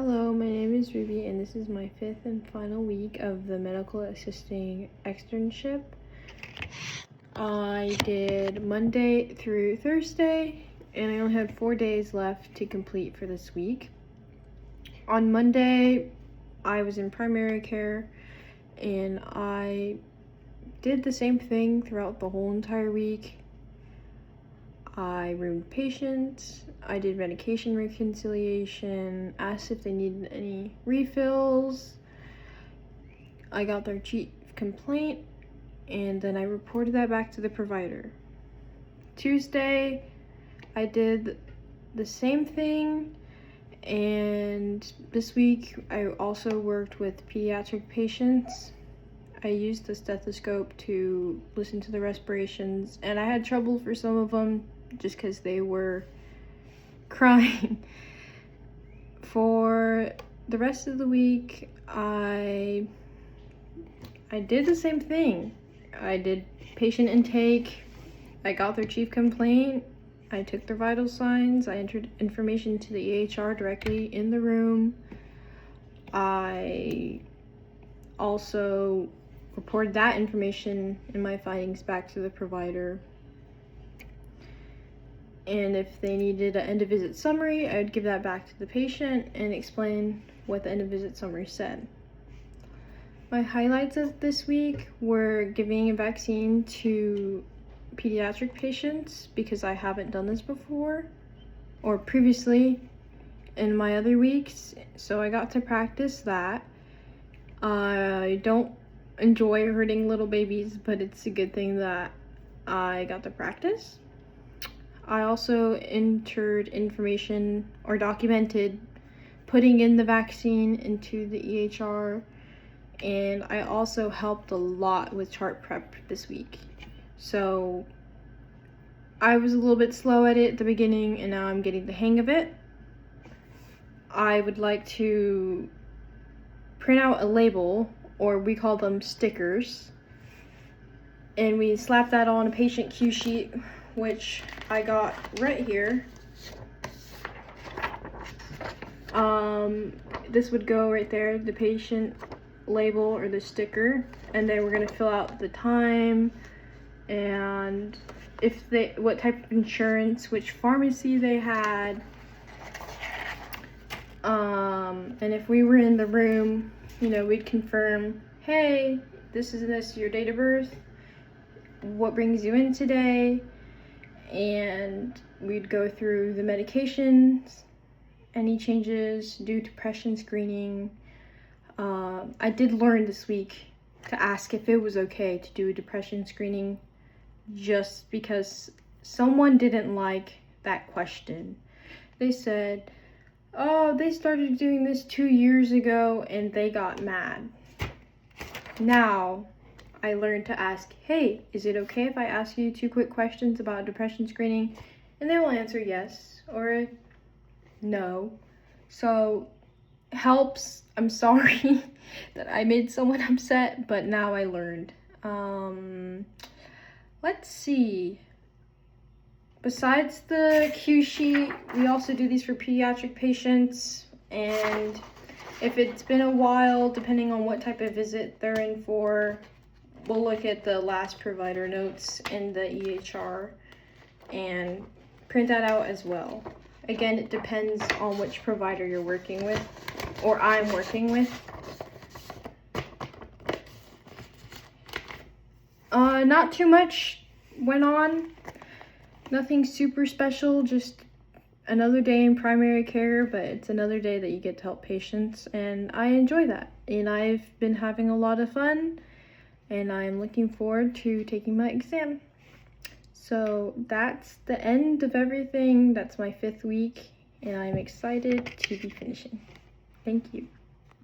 Hello, my name is Ruby, and this is my 5th and final week of the medical assisting externship. I did Monday through Thursday, and I only had 4 days left to complete for this week. On Monday, I was in primary care, and I did the same thing throughout the whole entire week. I roomed patients, I did medication reconciliation, asked if they needed any refills, I got their chief complaint, and then I reported that back to the provider. Tuesday, I did the same thing, and this week I also worked with pediatric patients. I used the stethoscope to listen to the respirations, and I had trouble for some of them just because they were crying. For the rest of the week, I did the same thing. I did patient intake, I got their chief complaint, I took their vital signs, I entered information to the EHR directly in the room. I also reported that information and my findings back to the provider. And if they needed an end of visit summary, I would give that back to the patient and explain what the end of visit summary said. My highlights of this week were giving a vaccine to pediatric patients because I haven't done this before or previously in my other weeks, so I got to practice that. I don't enjoy hurting little babies, but it's a good thing that I got to practice. I also entered information or documented putting in the vaccine into the EHR, and I also helped a lot with chart prep this week. So I was a little bit slow at it at the beginning, and now I'm getting the hang of it. I would like to print out a label, or we call them stickers, and we slap that on a patient cue sheet, which I got right here. This would go right there, the patient label or the sticker, and then we're gonna fill out the time and what type of insurance, which pharmacy they had, and if we were in the room, we'd confirm, hey, this is your date of birth, what brings you in today, and we'd go through the medications, any changes, do depression screening. I did learn this week to ask if it was okay to do a depression screening, just because someone didn't like that question. They said, oh, they started doing this 2 years ago and they got mad. Now, I learned to ask, hey, is it okay if I ask you 2 quick questions about depression screening? And they will answer yes or no. So, helps. I'm sorry that I made someone upset, but now I learned. Let's see. Besides the cue sheet, we also do these for pediatric patients, and if it's been a while, depending on what type of visit they're in for, we'll look at the last provider notes in the EHR and print that out as well. Again, it depends on which provider you're working with, or I'm working with. Not too much went on. Nothing super special, just another day in primary care, but it's another day that you get to help patients, and I enjoy that. And I've been having a lot of fun, and I'm looking forward to taking my exam. So that's the end of everything. That's my 5th week, and I'm excited to be finishing. Thank you.